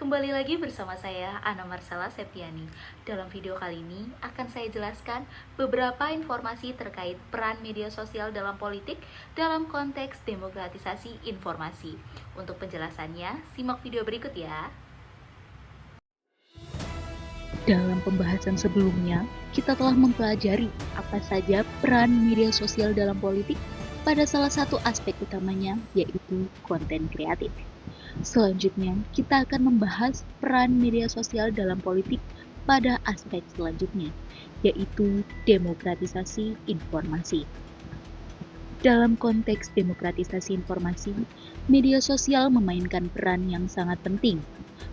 Kembali lagi bersama saya, Ana Marsala Septiani. Dalam video kali ini akan saya jelaskan beberapa informasi terkait peran media sosial dalam politik dalam konteks demokratisasi informasi. Untuk penjelasannya, simak video berikut ya. Dalam pembahasan sebelumnya, kita telah mempelajari apa saja peran media sosial dalam politik pada salah satu aspek utamanya, yaitu konten kreatif. Selanjutnya, kita akan membahas peran media sosial dalam politik pada aspek selanjutnya, yaitu demokratisasi informasi. Dalam konteks demokratisasi informasi, media sosial memainkan peran yang sangat penting,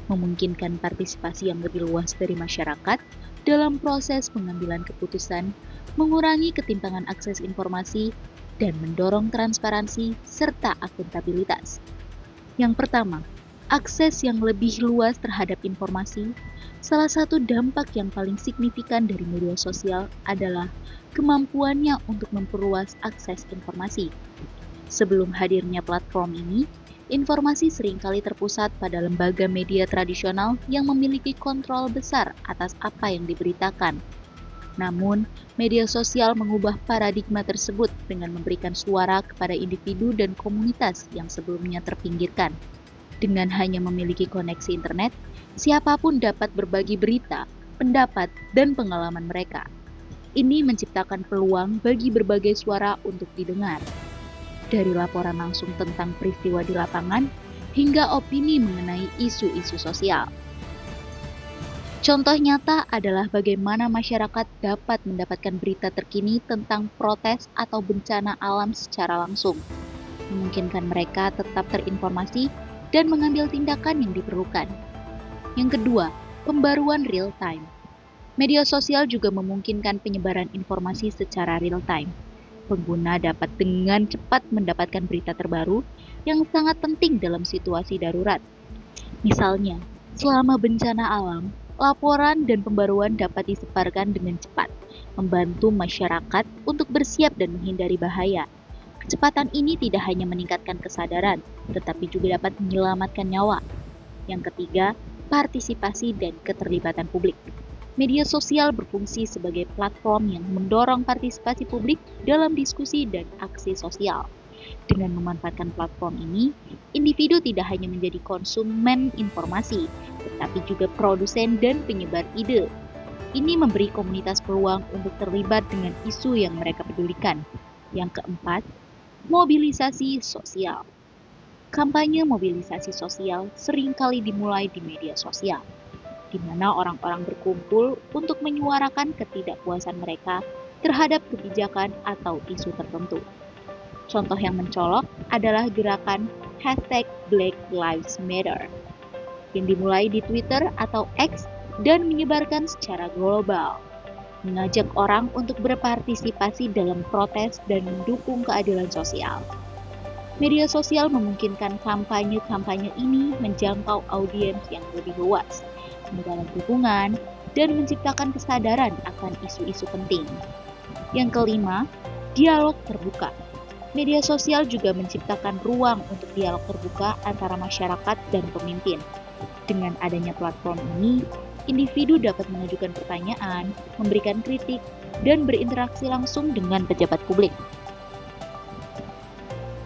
memungkinkan partisipasi yang lebih luas dari masyarakat dalam proses pengambilan keputusan, mengurangi ketimpangan akses informasi, dan mendorong transparansi serta akuntabilitas. Yang pertama, akses yang lebih luas terhadap informasi. Salah satu dampak yang paling signifikan dari media sosial adalah kemampuannya untuk memperluas akses informasi. Sebelum hadirnya platform ini, informasi seringkali terpusat pada lembaga media tradisional yang memiliki kontrol besar atas apa yang diberitakan. Namun, media sosial mengubah paradigma tersebut dengan memberikan suara kepada individu dan komunitas yang sebelumnya terpinggirkan. Dengan hanya memiliki koneksi internet, siapapun dapat berbagi berita, pendapat, dan pengalaman mereka. Ini menciptakan peluang bagi berbagai suara untuk didengar. Dari laporan langsung tentang peristiwa di lapangan, hingga opini mengenai isu-isu sosial. Contoh nyata adalah bagaimana masyarakat dapat mendapatkan berita terkini tentang protes atau bencana alam secara langsung, memungkinkan mereka tetap terinformasi dan mengambil tindakan yang diperlukan. Yang kedua, pembaruan real time. Media sosial juga memungkinkan penyebaran informasi secara real time. Pengguna dapat dengan cepat mendapatkan berita terbaru yang sangat penting dalam situasi darurat. Misalnya, selama bencana alam, laporan dan pembaruan dapat disebarkan dengan cepat, membantu masyarakat untuk bersiap dan menghindari bahaya. Kecepatan ini tidak hanya meningkatkan kesadaran, tetapi juga dapat menyelamatkan nyawa. Yang ketiga, partisipasi dan keterlibatan publik. Media sosial berfungsi sebagai platform yang mendorong partisipasi publik dalam diskusi dan aksi sosial. Dengan memanfaatkan platform ini, individu tidak hanya menjadi konsumen informasi, tetapi juga produsen dan penyebar ide. Ini memberi komunitas peluang untuk terlibat dengan isu yang mereka pedulikan. Yang keempat, mobilisasi sosial. Kampanye mobilisasi sosial seringkali dimulai di media sosial, di mana orang-orang berkumpul untuk menyuarakan ketidakpuasan mereka terhadap kebijakan atau isu tertentu. Contoh yang mencolok adalah gerakan #BlackLivesMatter yang dimulai di Twitter atau X dan menyebarkan secara global, mengajak orang untuk berpartisipasi dalam protes dan mendukung keadilan sosial. Media sosial memungkinkan kampanye-kampanye ini menjangkau audiens yang lebih luas, mendapat dukungan, dan menciptakan kesadaran akan isu-isu penting. Yang kelima, dialog terbuka. Media sosial juga menciptakan ruang untuk dialog terbuka antara masyarakat dan pemimpin. Dengan adanya platform ini, individu dapat mengajukan pertanyaan, memberikan kritik, dan berinteraksi langsung dengan pejabat publik.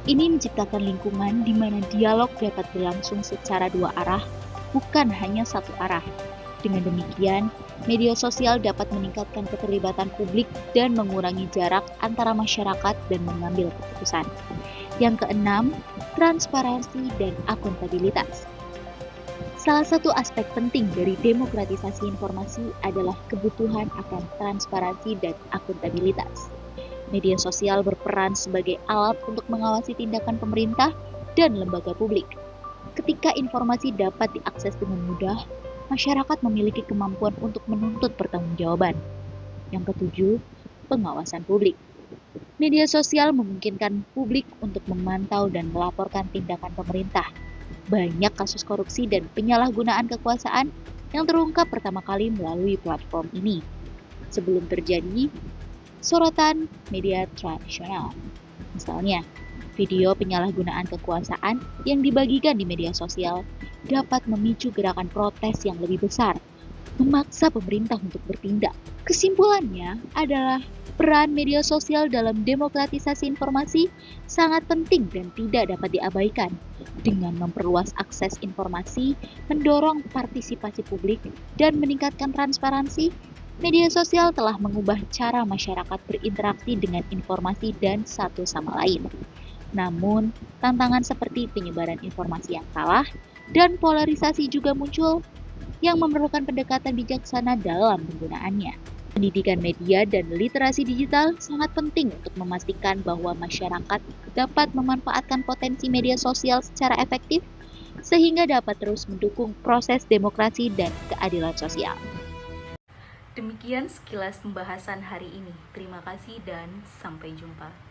Ini menciptakan lingkungan di mana dialog dapat berlangsung secara dua arah, bukan hanya satu arah. Dengan demikian, media sosial dapat meningkatkan keterlibatan publik dan mengurangi jarak antara masyarakat dan mengambil keputusan. Yang keenam, transparansi dan akuntabilitas. Salah satu aspek penting dari demokratisasi informasi adalah kebutuhan akan transparansi dan akuntabilitas. Media sosial berperan sebagai alat untuk mengawasi tindakan pemerintah dan lembaga publik. Ketika informasi dapat diakses dengan mudah, masyarakat memiliki kemampuan untuk menuntut pertanggungjawaban. Yang ketujuh, pengawasan publik. Media sosial memungkinkan publik untuk memantau dan melaporkan tindakan pemerintah. Banyak kasus korupsi dan penyalahgunaan kekuasaan yang terungkap pertama kali melalui platform ini. Sebelum terjadi sorotan media tradisional. Misalnya, Video penyalahgunaan kekuasaan yang dibagikan di media sosial dapat memicu gerakan protes yang lebih besar, memaksa pemerintah untuk bertindak. Kesimpulannya adalah peran media sosial dalam demokratisasi informasi sangat penting dan tidak dapat diabaikan. Dengan memperluas akses informasi, mendorong partisipasi publik, dan meningkatkan transparansi, media sosial telah mengubah cara masyarakat berinteraksi dengan informasi dan satu sama lain. Namun, tantangan seperti penyebaran informasi yang salah dan polarisasi juga muncul yang memerlukan pendekatan bijaksana dalam penggunaannya. Pendidikan media dan literasi digital sangat penting untuk memastikan bahwa masyarakat dapat memanfaatkan potensi media sosial secara efektif sehingga dapat terus mendukung proses demokrasi dan keadilan sosial. Demikian sekilas pembahasan hari ini. Terima kasih dan sampai jumpa.